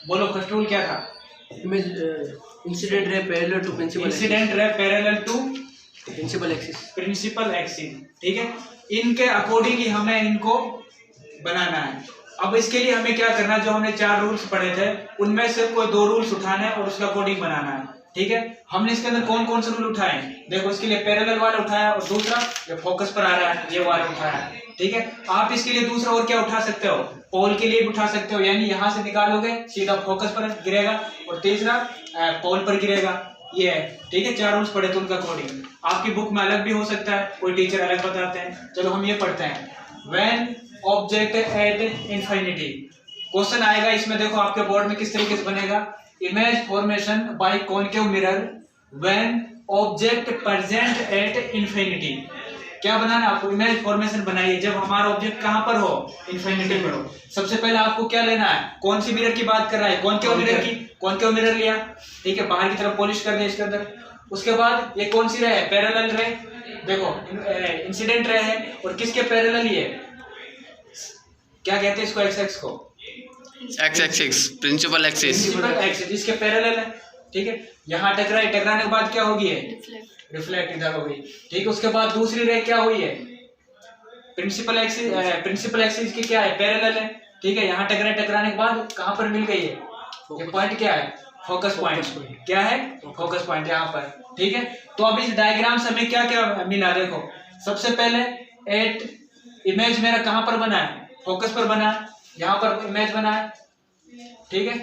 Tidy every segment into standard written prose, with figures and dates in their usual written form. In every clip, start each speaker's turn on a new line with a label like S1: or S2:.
S1: बोलो first rule क्या था?
S2: Image incident ray parallel to principal
S1: incident ray parallel to
S2: principal axis.
S1: Principal axis, ठीक है। इनके अकॉर्डिंग ही हमें इनको बनाना है। अब इसके लिए हमें क्या करना है, जो हमने 4 रूल्स पढ़े थे उनमें से कोई 2 रूल्स उठाना है और उसका अकॉर्डिंग बनाना है, ठीक है। हमने इसके अंदर कौन कौन से रूल उठाए हैं, देखो इसके लिए पैरेलल वाला उठाया और दूसरा जो फोकस पर आ रहा है ये वाला उठाया है, ठीक है। आप इसके लिए दूसरा और क्या उठा सकते हो, पोल के लिए भी उठा सकते हो, यानी यहाँ से निकालोगे सीधा फोकस पर गिरेगा और तीसरा पोल पर गिरेगा, ये है, ठीक है। 4 रूल्स पढ़े थे उनका अकॉर्डिंग। आपकी बुक में अलग भी हो सकता है, कोई टीचर अलग बताते हैं। चलो हम ये पढ़ते हैं। When object at infinity, question आएगा इसमें, देखो आपके बोर्ड में किस तरीके से बनेगा, image formation by concave mirror when object present at infinity. क्या बनाना है आपको, इमेज फॉर्मेशन बनाइए जब हमारा ऑब्जेक्ट कहां पर हो, इंफिनिटी पर हो। सबसे पहले आपको क्या लेना है, कौन सी मिरर की बात कर रहा है, कॉनकेव मिरर की, कॉनकेव मिरर लिया, ठीक है, बाहर की तरफ पॉलिश कर दिया इसके अंदर। उसके बाद ये कौन सी रे है, पैरेलल रे, देखो इंसिडेंट रे है और किसके पैरेलल, ये क्या कहते हैं इसको, एक्स एक्स को
S3: एक्स एक्सिस प्रिंसिपल एक्सिस,
S1: जिसके पैरेलल है, ठीक है। यहाँ टकराई, टकराने के बाद क्या होगी, रिफ्लेक्ट इधर हो गई, ठीक है। उसके बाद दूसरी रे क्या हुई है, प्रिंसिपल एक्सिस, प्रिंसिपल एक्सिस की क्या है, पैरेलल है, ठीक है। यहाँ टकराई, टकराने के बाद कहाँ पर मिल गई है, ये पॉइंट क्या है, फोकस पॉइंट, क्या है, फोकस पॉइंट यहाँ पर, ठीक है। तो अब इस डायग्राम से हमें क्या क्या मिला, देखो सबसे पहले एट इमेज मेरा कहाँ पर बना है, फोकस पर बना है, यहाँ पर इमेज बना है, ठीक है,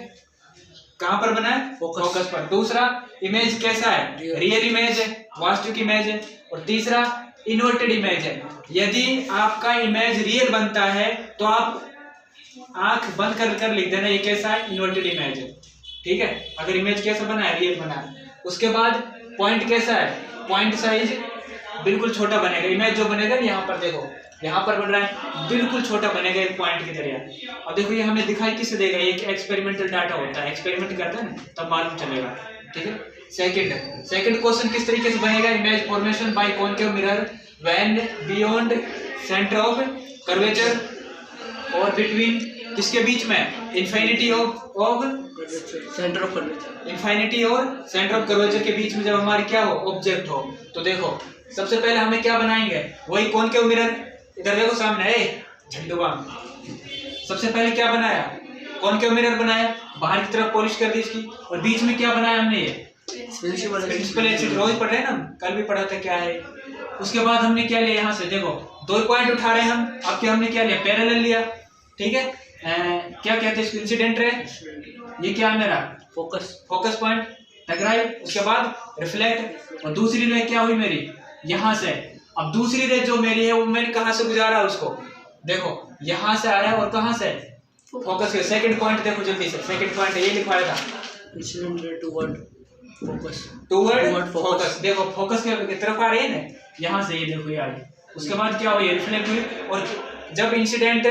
S1: कहां पर बना है, फोकस पर। दूसरा इमेज कैसा है, रियल इमेज है, वास्तविक इमेज है। और तीसरा इन्वर्टेड इमेज है। यदि आपका इमेज रियल बनता है तो आप आंख बंद कर लिख देना ये कैसा है, इन्वर्टेड इमेज है, ठीक है। अगर इमेज कैसा बना है, रियल बना है। उसके बाद पॉइंट कैसा है, पॉइंट साइज बिल्कुल छोटा बनेगा, इमेज जो बनेगा यहाँ पर देखो, यहाँ पर बन रहा है बिल्कुल छोटा बनेगा एक पॉइंट की तरह। अब देखो ये हमें दिखाई किससे देगा, एक एक्सपेरिमेंटल डाटा होता है, एक्सपेरिमेंट करते हैं ना तब मालूम चलेगा, ठीक है। सेकंड क्वेश्चन किस तरीके से बनेगा, image formation by concave mirror when beyond centre of curvature और बिटवीन किसके बीच में, infinity of
S2: centre of curvature,
S1: infinity और सेंटर ऑफ कर्वेचर के बीच में जब हमारे क्या हो, ऑब्जेक्ट हो। तो देखो सबसे पहले हमें क्या बनाएंगे, वही कॉनकेव मिरर, इधर देखो सामने झंडुआ, सबसे पहले क्या बनाया, कॉनकेव मिरर बनाया, बाहर की तरफ पॉलिश कर दी इसकी, और बीच में क्या बनाया हमने, ये प्रिंसिपल एक्सिस, रोज पढ़ रहे हैं ना, कल भी पढ़ा था क्या है। उसके बाद हमने क्या लिया, यहाँ से देखो 2 पॉइंट उठा रहे हैं हम, अब क्या हमने क्या लिया, पैरेलल लिया, ठीक है। क्या कहते हैं इसको, इंसिडेंट रे, ये क्या है मेरा, फोकस पॉइंट, टकराई, उसके बाद रिफ्लेक्ट, और दूसरी रे क्या हुई मेरी, यहाँ से। अब दूसरी रे जो मेरी है वो मैंने कहाँ से गुजारा, उसको देखो यहाँ से आ रहा है और कहाँ से, फोकस के। सेकंड पॉइंट देखो जल्दी से, सेकंड पॉइंट ये लिखवाया था,
S2: incident ray toward focus,
S1: toward focus, देखो फोकस के तरफ आ रही है ना, यहाँ से ये देखो ये आ रही। उसके बाद क्या हुई, रिफ्लेक्ट हुई, और जब इंसिडेंट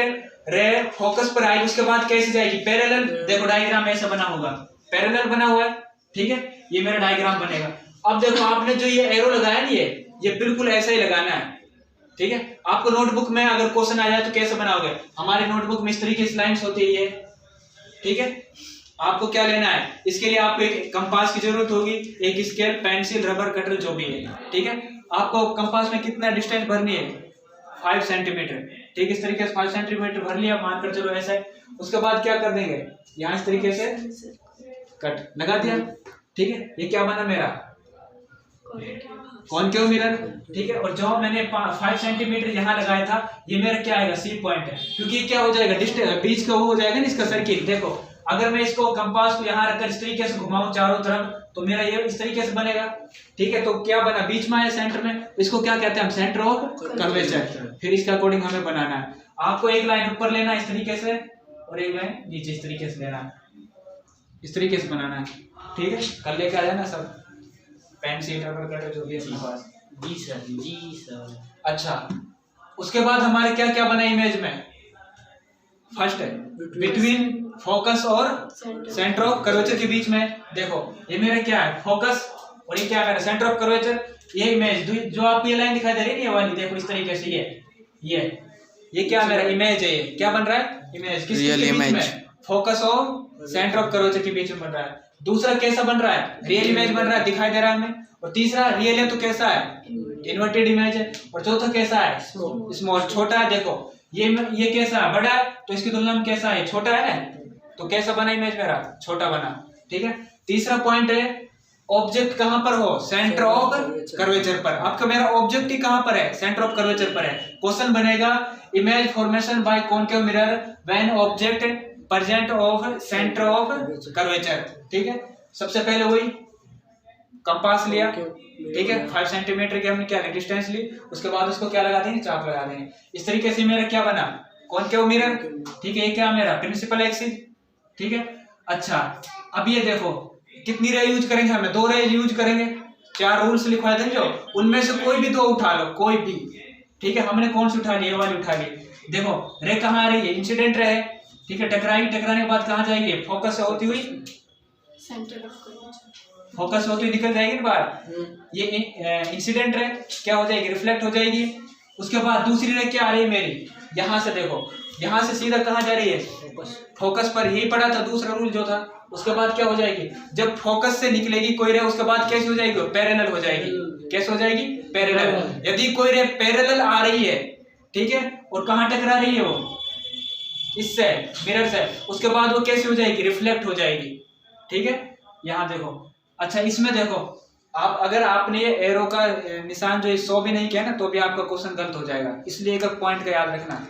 S1: रे फोकस पर आई उसके बाद कैसे जाएगी, पैरेलल, देखो डायग्राम ऐसा बना होगा, पैरेलल बना हुआ है, ठीक है, ये मेरा डायग्राम बनेगा। अब देखो आपने जो ये एरो लगाया ना, ये बिल्कुल ऐसा ही लगाना है, ठीक है। आपको नोटबुक में अगर क्वेश्चन आ जाए तो कैसे बनाओगे, हमारे नोटबुक में इस तरीके से लाइंस होती है ये, ठीक है। आपको क्या लेना है, इसके लिए आपको एक कंपास की जरूरत होगी, एक स्केल, पेंसिल, रबर, कटर जो भी है, ठीक है। आपको कंपास में कितना डिस्टेंस भरनी है, 5 सेंटीमीटर, ठीक है। इस तरीके से 5 सेंटीमीटर भर लिया, मानकर चलो ऐसा है। उसके बाद क्या कर देंगे, यहाँ इस तरीके से कट लगा दिया, ठीक है। ये क्या बना मेरा, कॉनकेव मिरर, ठीक है। और जो मैंने 5 सेंटीमीटर यहाँ लगाया था ये मेरा क्या आएगा, सी पॉइंट है, क्योंकि ये क्या हो जाएगा, डिस्टेंस बीच का वो हो जाएगा ना इसका सर्किल। देखो अगर मैं इसको कंपास को यहाँ रखकर इस तरीके से घुमाऊं चारों तरफ तो मेरा ये इस तरीके से बनेगा, ठीक है। तो क्या बना, बीच में है सेंटर में, इसको क्या कहते हैं हम, सेंटर ऑफ कर्वेचर। फिर इसके अकॉर्डिंग हमें बनाना है। आपको एक लाइन ऊपर लेना है इस तरीके से और एक लाइन नीचे इस तरीके से लेना है, इस तरीके से बनाना है, ठीक है। कल लेके आ जाना सब, पेंसिल, रबर, कटर जो भी है अपने पास।
S2: जी सर।
S1: अच्छा, उसके बाद हमारे क्या क्या बना इमेज में, फर्स्ट है बिटवीन फोकस और सेंटर ऑफ कर्वेचर के बीच में। देखो ये मेरा क्या है, फोकस, और ये क्या है, सेंटर ऑफ कर्वेचर। ये इमेज जो आपको ये लाइन दिखाई दे रही है, ये वाली देखो इस तरीके से, ये क्या मेरा इमेज है, ये क्या बन रहा है, इमेज, किसके बीच में, फोकस और सेंटर ऑफ कर्वेचर के बीच में बन रहा है। दूसरा कैसा बन रहा है, रियल इमेज बन रहा है, दिखाई दे रहा है हमें। और तीसरा रियल है तो कैसा है, इन्वर्टेड इमेज है। और चौथा कैसा है, स्मॉल, छोटा है। देखो ये कैसा है, बड़ा है, तो इसकी तुलना में कैसा है, छोटा है ना, तो कैसा बना इमेज मेरा, छोटा बना। ठीक है। तीसरा पॉइंट है ऑब्जेक्ट कहां पर हो, सेंटर ऑफ कर्वेचर पर। आपका मेरा ऑब्जेक्ट ही कहां पर है, सेंटर ऑफ कर्वेचर पर है। क्वेश्चन बनेगा image formation by concave mirror when object present of centre of curvature. ठीक है। सबसे पहले वही कंपास लिया, ठीक है, 5 सेंटीमीटर की हमने क्या डिस्टेंस ली, उसके बाद उसको क्या लगा देंगे, चाप लगा देंगे। इस तरीके से मेरा क्या बना, कॉनकेव मिरर। ठीक है। ये क्या मेरा प्रिंसिपल एक्सिस। ठीक है। अच्छा अब ये देखो कितनी रे यूज करेंगे, हमें 2 रे यूज करेंगे। 4 रूल्स लिखवा देंगे, जो उनमें से कोई भी 2 उठा लो, कोई भी। ठीक है। हमने कौन सी उठा ली, ये वाली उठा ली। देखो रे कहाँ आ रही है, इंसिडेंट रे है। ठीक है। टकराएगी, टकराने के बाद कहाँ जाएगी, फोकस से होती हुई
S4: सेंटर ऑफ कर्वेचर,
S1: फोकस होती हुई निकल जाएगी ना बाहर। ये इंसिडेंट रे क्या हो जाएगी, रिफ्लेक्ट हो जाएगी। उसके बाद दूसरी रे क्या आ रही है मेरी, यहाँ से देखो, यहाँ से सीधा कहाँ जा रही है, फोकस पर। यही पड़ा था दूसरा रूल जो था। उसके बाद क्या हो जाएगी, जब फोकस से निकलेगी कोई रे, उसके बाद कैसी हो जाएगी, पैरेलल हो जाएगी। कैसे हो जाएगी, पैरेलल। यदि कोई रे पैरेलल आ रही है, ठीक है, और कहाँ टकरा रही है वो, इससे, मिरर से, उसके बाद वो कैसी हो जाएगी, रिफ्लेक्ट हो जाएगी। ठीक है। यहाँ देखो। अच्छा इसमें देखो, आप अगर आपने ये एरो का निशान जो शो भी नहीं किया ना, तो भी आपका क्वेश्चन गलत हो जाएगा। इसलिए एक पॉइंट का याद रखना।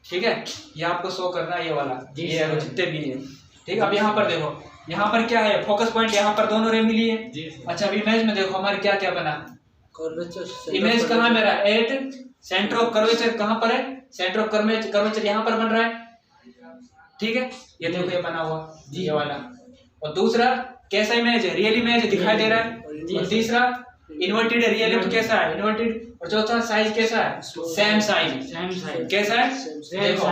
S1: ठीक है। ये आपको शो करना है, ये वाला, ये एरो जितने भी है। ठीक है। अब यहाँ पर देखो, यहाँ पर क्या है, फोकस पॉइंट यहाँ पर दोनों रे मिली है। अच्छा अब इमेज में देखो हमारे क्या क्या बना, इमेज कहाँ मेरा, एट सेंटर ऑफ कर्वेचर कहाँ पर है, सेंटर ऑफ कर्वेचर यहाँ पर बन रहा है। ठीक है। ये देखो ये बना हुआ ये वाला। और दूसरा कैसा इमेज है, रियल इमेज दिखाई दे रहा है। और तीसरा इन्वर्टेड है, रियल है तो कैसा है, इन्वर्टेड। और चौथा साइज कैसा है, सेम साइज। कैसा है, देखो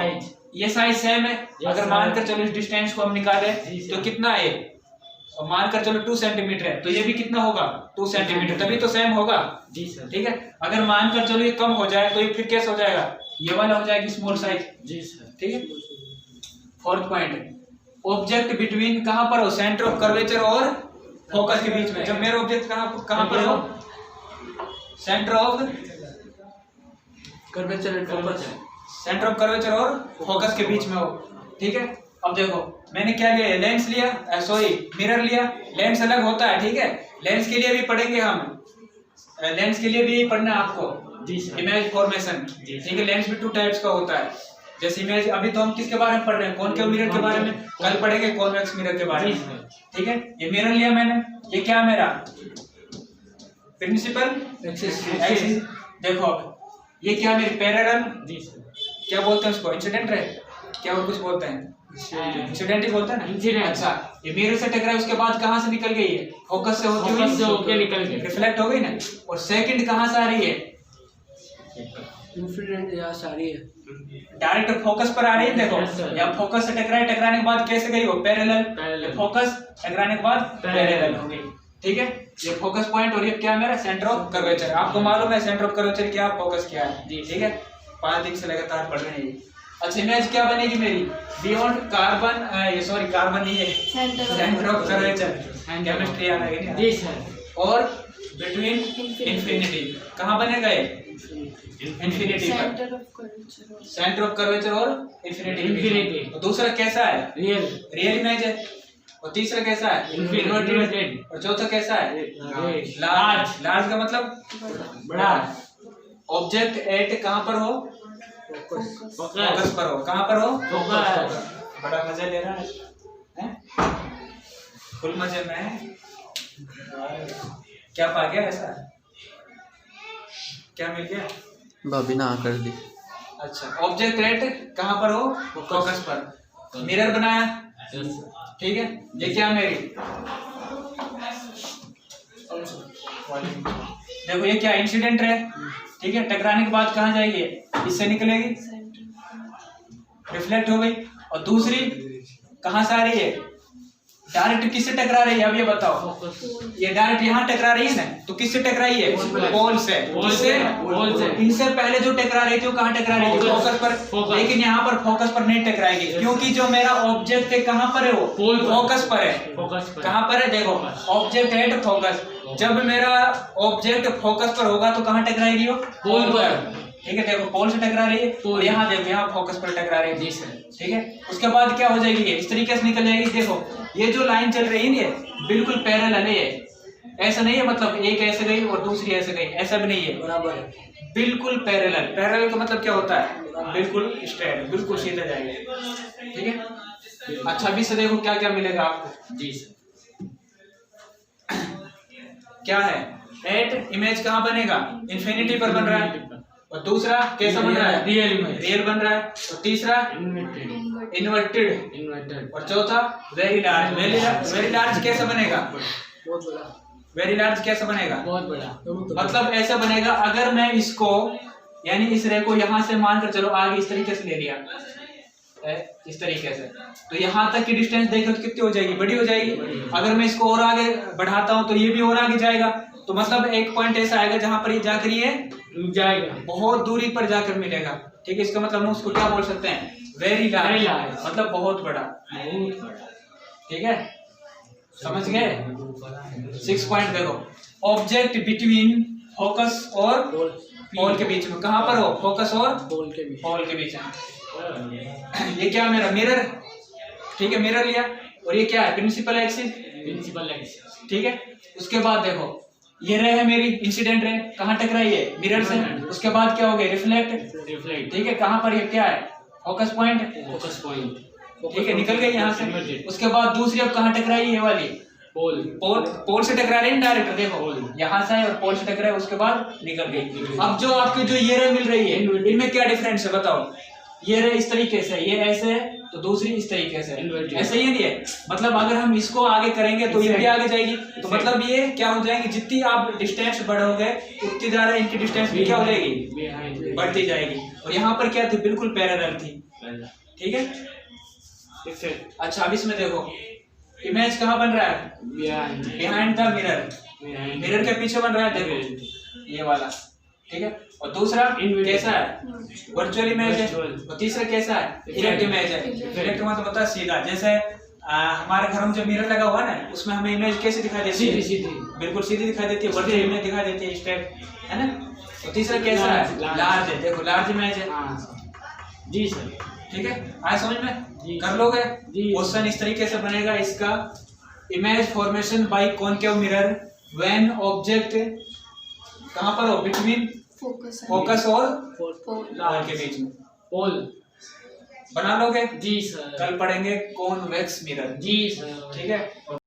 S1: ये साइज सेम है। अगर मानकर चलो इस डिस्टेंस को हम निकाले तो कितना है, और मानकर चलो 2 सेंटीमीटर है, तो ये भी कितना होगा, 2 सेंटीमीटर, तभी तो सेम होगा। ठीक है। अगर मानकर चलो ये कम हो जाए तो ये फिर कैसा हो जाएगा, ये वाला हो जाएगी स्मॉल साइज। ठीक है। फोर्थ पॉइंट, ऑब्जेक्ट बिटवीन कहां पर हो, सेंटर ऑफ कर्वेचर और फोकस के बीच में। जब मेरा ऑब्जेक्ट कहां पर हो, centre of
S2: curvature and focus,
S1: centre of curvature और फोकस के बीच में हो। ठीक है। अब देखो मैंने क्या लिया, लेंस लिया, सॉरी मिरर लिया। लेंस अलग होता है, ठीक है, लेंस के लिए भी पढ़ेंगे हम, लेंस के लिए भी पढ़ना है आपको, इमेज फॉर्मेशन। ठीक है। लेंस भी 2 टाइप्स का होता है। जैसे इमेज, अभी तो हम किसके बारे में पढ़ रहे हैं, कॉनकेव मिरर के बारे में, कल पढ़ेंगे कॉन्वेक्स मिरर के बारे में। ठीक है। ये मिरर लिया मैंने, ये क्या मेरा प्रिंसिपल एक्सिस। देखो ये क्या मेरी पैरेलल, क्या बोलते हैं उसको, इंसिडेंट रे, क्या और कुछ बोलते हैं, इंसिडेंट ही बोलते हैं ना। अच्छा ये मिरर से टकराई, उसके बाद कहाँ से निकल गई है, फोकस से होके निकल गई, रिफ्लेक्ट हो गई ना। और सेकंड कहाँ से आ रही है,
S2: इंसिडेंट यहाँ से आ रही है,
S1: डायरेक्ट फोकस पर आ रही है। देखो या फोकस से टकराई, टकराने के बाद कैसे गई हो, पैरेलल। फोकस टकराने के बाद पैरेलल हो गई। ठीक है। ये फोकस पॉइंट और ये क्या मेरा सेंटर ऑफ कर्वेचर। आपको मालूम है सेंटर ऑफ कर्वेचर क्या, फोकस क्या है। ठीक है। 5 दिन से लगातार पढ़ रहे हैं। अच्छा इमेज क्या बनेगी मेरी, बियॉन्ड कार्बन, ये सॉरी कार्बन नहीं है, सेंटर ऑफ कर्वेचर, केमिस्ट्री आ रही है जी सर। और बिटवीन इंफिनिटी, कहाँ बनेगा ये, इंफिनिटी पर, सेंटर ऑफ कर्वेचर और इंफिनिटी। और दूसरा कैसा है, रियल इमेज है। और तीसरा कैसा है, इन्वर्टेड। और चौथा कैसा है, लार्ज। लार्ज का मतलब बड़ा। ऑब्जेक्ट एट कहाँ पर हो, फोकस पर हो, कहाँ पर हो, बड़ा मजा ले रहा है, फुल मजे में है। क्या पा गया, ऐसा क्या मिल गया,
S3: भाभी ना कर दी।
S1: अच्छा ऑब्जेक्ट एट कहाँ पर हो, फोकस पर। मिरर बनाया, ठीक है। ये क्या मेरी, देखो ये क्या इंसिडेंट है, ठीक है। टकराने के बाद कहाँ जाएगी, इससे निकलेगी, रिफ्लेक्ट हो गई। और दूसरी कहाँ से आ रही है, डायरेक्ट किससे टकरा रही है अब ये बताओ।
S2: फोकस
S1: ये डायरेक्ट यहाँ टकरा रही है ना, तो किससे टकराई है? पोल से। किससे? इनसे पहले जो टकरा रही थी वो कहाँ टकरा रही थी? फोकस पर। लेकिन यहाँ पर फोकस पर नहीं टकराएगी, क्योंकि जो मेरा ऑब्जेक्ट है कहाँ पर है? वो फोकस पर है। कहाँ पर है? देखो, ऑब्जेक्ट एट फोकस। जब मेरा ऑब्जेक्ट फोकस पर होगा तो कहाँ टकराएगी? वो पोल पर। ठीक है, देखो पोल से टकरा रही है, और यहाँ देखो यहाँ फोकस पर टकरा रही है। जी सर। ठीक है, उसके बाद क्या हो जाएगी? ये इस तरीके से निकल जाएगी। देखो ये जो लाइन चल रही है ना, ये बिल्कुल पैरेलल है। ऐसा नहीं है मतलब एक ऐसे गई और दूसरी ऐसे गई, ऐसा भी नहीं है,
S2: बराबर है।
S1: बिल्कुल पैरेलल। पैरेलल का मतलब क्या होता है? बिल्कुल स्ट्रेट, बिल्कुल सीधा जाएगा। ठीक है, अच्छा अभी से देखो क्या क्या मिलेगा आपको।
S2: जी सर।
S1: क्या है? एट इमेज कहाँ बनेगा? इन्फिनिटी पर बन रहा है, और दूसरा कैसा बन रहा है? रियल बन रहा है, और तीसरा इन्वर्टेड, और चौथा वेरी लार्ज। वेरी लार्ज कैसा बनेगा?
S2: बहुत बड़ा।
S1: वेरी लार्ज कैसा बनेगा?
S2: बहुत बड़ा।
S1: मतलब ऐसा बनेगा, अगर मैं इसको यानी इस रे को यहाँ से मानकर चलो आगे इस तरीके से ले लिया, इस तरीके से, तो यहाँ तक की डिस्टेंस देखो तो कितनी हो जाएगी? बड़ी हो जाएगी। अगर मैं इसको और आगे बढ़ाता हूँ तो ये भी और आगे जाएगा। तो मतलब एक पॉइंट ऐसा आएगा जहां पर ये जाकर ये
S2: जाएगा,
S1: बहुत दूरी पर जाकर मिलेगा। ठीक है, इसका मतलब हम उसको क्या बोल सकते हैं? वेरी लार्ज, मतलब बहुत बड़ा। ठीक है, समझ गए? 6 पॉइंट देखो, ऑब्जेक्ट बिटवीन फोकस और पोल के बीच में। कहां पर हो? फोकस और
S2: पोल के बीच
S1: में। ये क्या मेरा मिरर? ठीक है, मिरर लिया, और ये क्या है? Principal axis. ठीक है, उसके बाद देखो ये रे है मेरी इंसिडेंट रे, कहाँ टकराई है? मिरर से। उसके बाद क्या हो गया? रिफ्लेक्ट। ठीक है, कहाँ पर ये क्या है? Focus point. ठीक है, निकल गई यहाँ से। उसके बाद दूसरी अब कहाँ टकराई? ये वाली पोल से टकरा रही है डायरेक्ट। देखो यहाँ से और पोल से टकराई, उसके बाद निकल गई। अब जो आपकी जो ये रे मिल रही है, इनमें क्या डिफरेंस है बताओ? ये रे इस तरीके से, ये ऐसे है, तो दूसरी इस तरीके से। ऐसे ही नहीं है, मतलब अगर हम इसको आगे करेंगे तो ये भी आगे जाएगी। तो मतलब ये क्या हो जाएंगे? जितनी आप डिस्टेंस बढ़ोगे उतनी ज्यादा इनकी डिस्टेंस भी क्या हो जाएगी? बढ़ती जाएगी। और यहाँ पर क्या थी? बिल्कुल पैरेलल थी। ठीक है, अच्छा अब इसमें देखो इमेज कहाँ बन रहा है? Behind the mirror. मिरर के पीछे बन रहा है, देखो ये वाला। ठीक है, और दूसरा कैसा है? वर्चुअल इमेज है। और तीसरा कैसा है? डायरेक्ट इमेज है। डायरेक्ट मतलब होता है सीधा। जैसे हमारे घर में जो मिरर लगा हुआ है ना, उसमें हमें इमेज कैसे दिखाई देती है? सीधी, बिल्कुल सीधी दिखाई देती है। वर्चुअल इमेज दिखाई देती है स्ट्रेट, है ना। और तीसरा कैसा है? लार्ज है। देखो लार्ज इमेज है।
S2: जी सर।
S1: ठीक है, आए समझ में? कर लोगे? क्वेश्चन इस तरीके से बनेगा इसका। Image formation by concave mirror when object कहाँ पर हो? बिटवीन फोकस और पोल के बीच में।
S2: पोल
S1: बना लोगे?
S2: जी सर।
S1: कल पढ़ेंगे कॉन्वेक्स मिरर।
S2: जी सर।
S1: ठीक है।